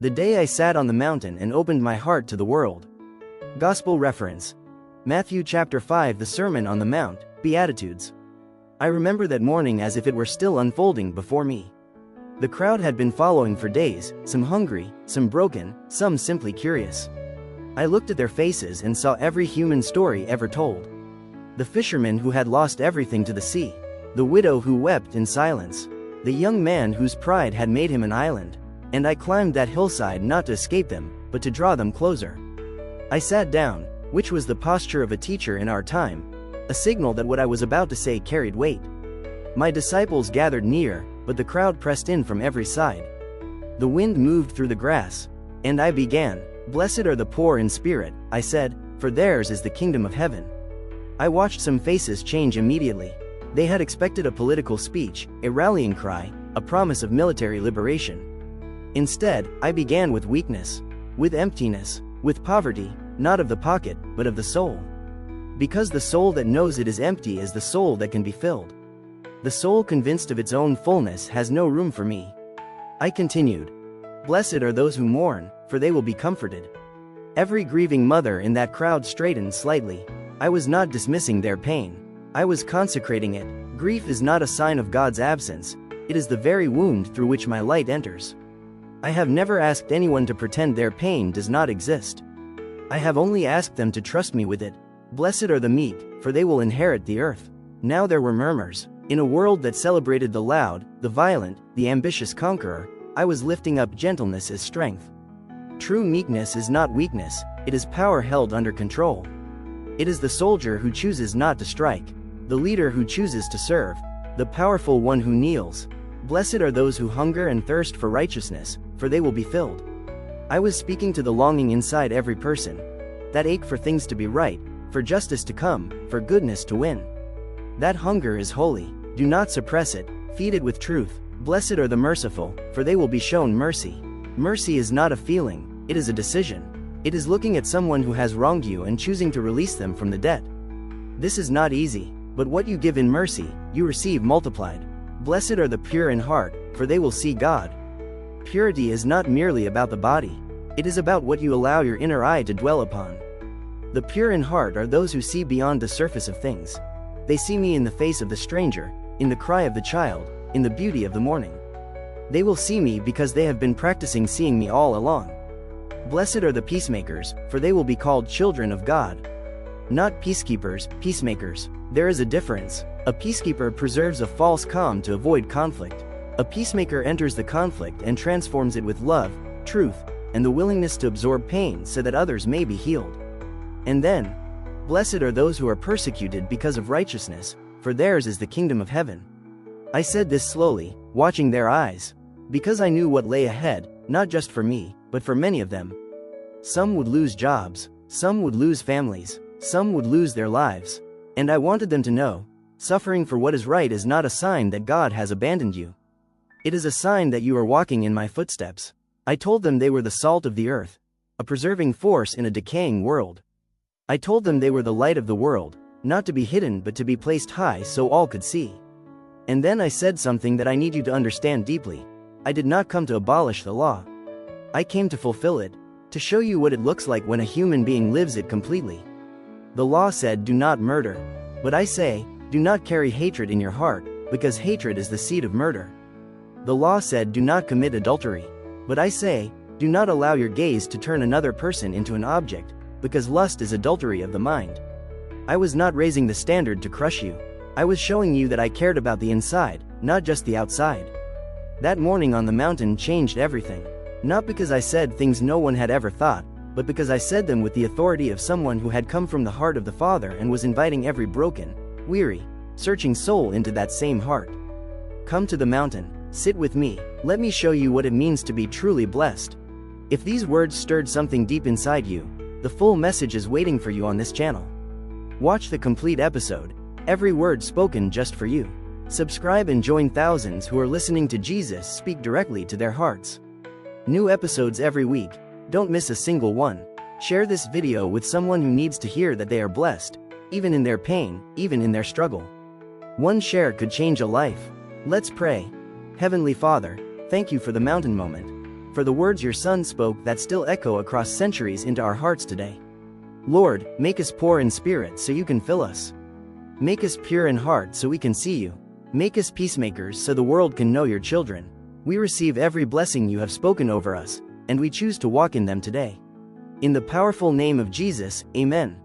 The day I sat on the mountain and opened my heart to the world. Gospel reference. Matthew chapter 5, the Sermon on the Mount, Beatitudes. I remember that morning as if it were still unfolding before me. The crowd had been following for days, some hungry, some broken, some simply curious. I looked at their faces and saw every human story ever told. The fisherman who had lost everything to the sea, the widow who wept in silence, the young man whose pride had made him an island, and I climbed that hillside not to escape them, but to draw them closer. I sat down, which was the posture of a teacher in our time, a signal that what I was about to say carried weight. My disciples gathered near, but the crowd pressed in from every side. The wind moved through the grass, and I began, "Blessed are the poor in spirit," I said, "for theirs is the kingdom of heaven." I watched some faces change immediately. They had expected a political speech, a rallying cry, a promise of military liberation. Instead, I began with weakness, with emptiness, with poverty, not of the pocket, but of the soul. Because the soul that knows it is empty is the soul that can be filled. The soul convinced of its own fullness has no room for me. I continued, "Blessed are those who mourn, for they will be comforted." Every grieving mother in that crowd straightened slightly. I was not dismissing their pain. I was consecrating it. Grief is not a sign of God's absence. It is the very wound through which my light enters. I have never asked anyone to pretend their pain does not exist. I have only asked them to trust me with it. Blessed are the meek, for they will inherit the earth. Now there were murmurs. In a world that celebrated the loud, the violent, the ambitious conqueror, I was lifting up gentleness as strength. True meekness is not weakness, it is power held under control. It is the soldier who chooses not to strike, the leader who chooses to serve, the powerful one who kneels. Blessed are those who hunger and thirst for righteousness, for they will be filled. I was speaking to the longing inside every person. That ache for things to be right, for justice to come, for goodness to win. That hunger is holy. Do not suppress it, feed it with truth. Blessed are the merciful, for they will be shown mercy. Mercy is not a feeling, it is a decision. It is looking at someone who has wronged you and choosing to release them from the debt. This is not easy, but what you give in mercy, you receive multiplied. Blessed are the pure in heart, for they will see God. Purity is not merely about the body. It is about what you allow your inner eye to dwell upon. The pure in heart are those who see beyond the surface of things. They see me in the face of the stranger, in the cry of the child, in the beauty of the morning. They will see me because they have been practicing seeing me all along. Blessed are the peacemakers, for they will be called children of God. Not peacekeepers, peacemakers. There is a difference. A peacekeeper preserves a false calm to avoid conflict. A peacemaker enters the conflict and transforms it with love, truth, and the willingness to absorb pain so that others may be healed. And then, blessed are those who are persecuted because of righteousness, for theirs is the kingdom of heaven. I said this slowly, watching their eyes, because I knew what lay ahead, not just for me, but for many of them. Some would lose jobs, some would lose families, some would lose their lives. And I wanted them to know, suffering for what is right is not a sign that God has abandoned you. It is a sign that you are walking in my footsteps. I told them they were the salt of the earth, a preserving force in a decaying world. I told them they were the light of the world, not to be hidden but to be placed high so all could see. And then I said something that I need you to understand deeply. I did not come to abolish the law. I came to fulfill it, to show you what it looks like when a human being lives it completely. The law said, "Do not murder." But I say, "Do not carry hatred in your heart, because hatred is the seed of murder." The law said, "Do not commit adultery." But I say, "Do not allow your gaze to turn another person into an object, because lust is adultery of the mind." I was not raising the standard to crush you. I was showing you that I cared about the inside, not just the outside. That morning on the mountain changed everything. Not because I said things no one had ever thought, but because I said them with the authority of someone who had come from the heart of the Father and was inviting every broken, weary, searching soul into that same heart. Come to the mountain, sit with me, let me show you what it means to be truly blessed. If these words stirred something deep inside you, the full message is waiting for you on this channel. Watch the complete episode, every word spoken just for you. Subscribe and join thousands who are listening to Jesus speak directly to their hearts. New episodes every week. Don't miss a single one. Share this video with someone who needs to hear that they are blessed, even in their pain, even in their struggle. One share could change a life. Let's pray. Heavenly Father, thank you for the mountain moment. for the words your Son spoke that still echo across centuries into our hearts today. Lord, make us poor in spirit so you can fill us. Make us pure in heart so we can see you. Make us peacemakers so the world can know your children. We receive every blessing you have spoken over us, and we choose to walk in them today. In the powerful name of Jesus, Amen.